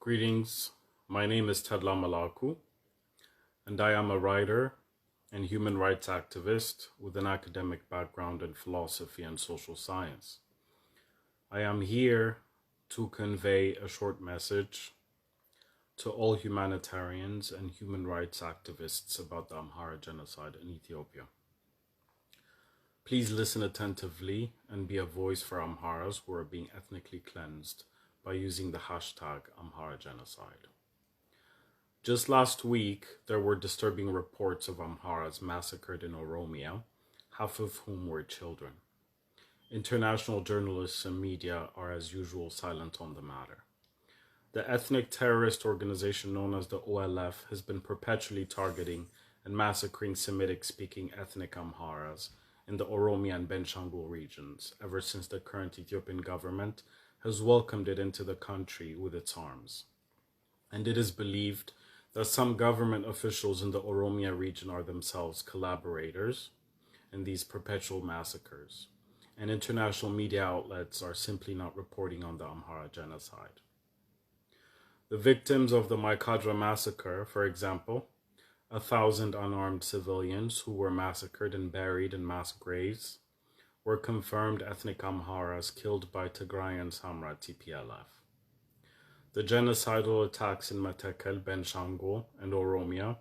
Greetings, my name is Tadla Malaku, and I am a writer and human rights activist with an academic background in philosophy and social science. I am here to convey a short message to all humanitarians and human rights activists about the Amhara Genocide in Ethiopia. Please listen attentively and be a voice for Amharas who are being ethnically cleansed by using the hashtag Amhara Genocide. Just last week, there were disturbing reports of Amharas massacred in Oromia, half of whom were children. International journalists and media are as usual silent on the matter. The ethnic terrorist organization known as the OLF has been perpetually targeting and massacring Semitic-speaking ethnic Amharas in the Oromia and Benshangul regions ever since the current Ethiopian government has welcomed it into the country with its arms. And it is believed that some government officials in the Oromia region are themselves collaborators in these perpetual massacres, and international media outlets are simply not reporting on the Amhara genocide. The victims of the Maikadra massacre, for example, 1,000 unarmed civilians who were massacred and buried in mass graves, were confirmed ethnic Amharas killed by Tigrayan Samra TPLF. The genocidal attacks in Metekel, Benshangul, and Oromia,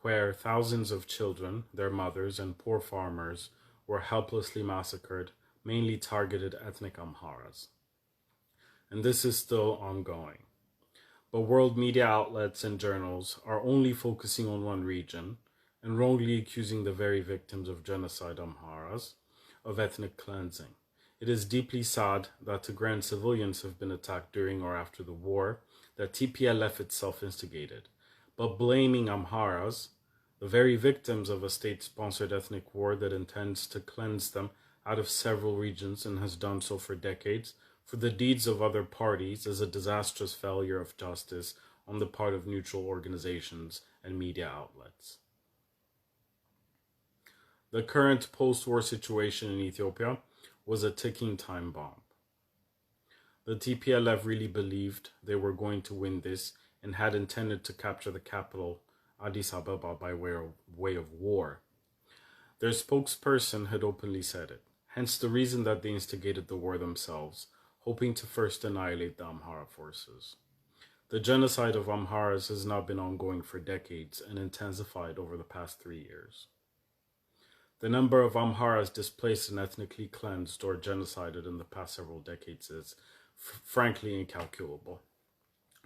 where thousands of children, their mothers, and poor farmers were helplessly massacred, mainly targeted ethnic Amharas. And this is still ongoing. But world media outlets and journals are only focusing on one region and wrongly accusing the very victims of genocide Amharas of ethnic cleansing. It is deeply sad that Tigrayan civilians have been attacked during or after the war that TPLF itself instigated. But blaming Amharas, the very victims of a state-sponsored ethnic war that intends to cleanse them out of several regions and has done so for decades, for the deeds of other parties is a disastrous failure of justice on the part of neutral organizations and media outlets. The current post-war situation in Ethiopia was a ticking time bomb. The TPLF really believed they were going to win this and had intended to capture the capital, Addis Ababa, by way of war. Their spokesperson had openly said it, hence the reason that they instigated the war themselves, hoping to first annihilate the Amhara forces. The genocide of Amharas has now been ongoing for decades and intensified over the past 3 years. The number of Amharas displaced and ethnically cleansed or genocided in the past several decades is frankly incalculable.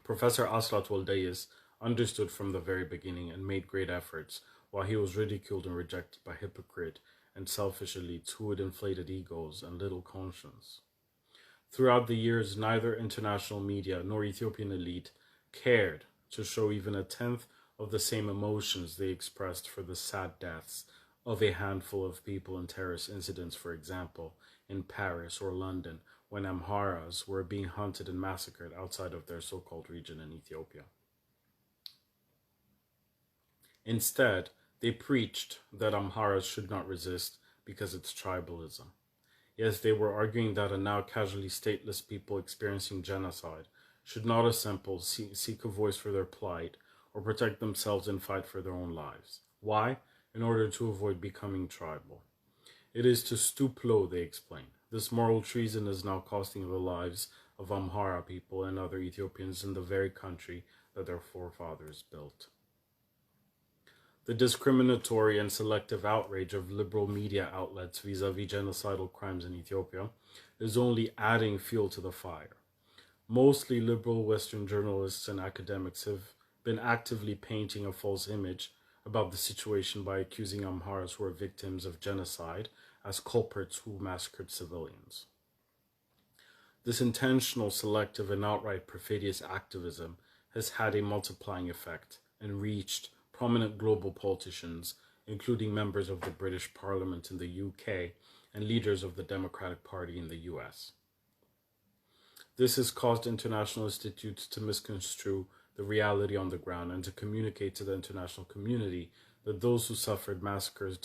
Professor Asrat Waldayis understood from the very beginning and made great efforts while he was ridiculed and rejected by hypocrite and selfish elites who had inflated egos and little conscience. Throughout the years, neither international media nor Ethiopian elite cared to show even a tenth of the same emotions they expressed for the sad deaths of a handful of people in terrorist incidents, for example, in Paris or London, when Amharas were being hunted and massacred outside of their so-called region in Ethiopia. Instead, they preached that Amharas should not resist because it's tribalism. Yes, they were arguing that a now casually stateless people experiencing genocide should not assemble, seek a voice for their plight, or protect themselves and fight for their own lives. Why? In order to avoid becoming tribal. It is to stoop low, they explain. This moral treason is now costing the lives of Amhara people and other Ethiopians in the very country that their forefathers built. The discriminatory and selective outrage of liberal media outlets vis-à-vis genocidal crimes in Ethiopia is only adding fuel to the fire. Mostly liberal Western journalists and academics have been actively painting a false image about the situation by accusing Amharas who are victims of genocide as culprits who massacred civilians. This intentional, selective, and outright perfidious activism has had a multiplying effect and reached prominent global politicians, including members of the British Parliament in the UK and leaders of the Democratic Party in the US. This has caused international institutes to misconstrue the reality on the ground and to communicate to the international community that those who suffered massacres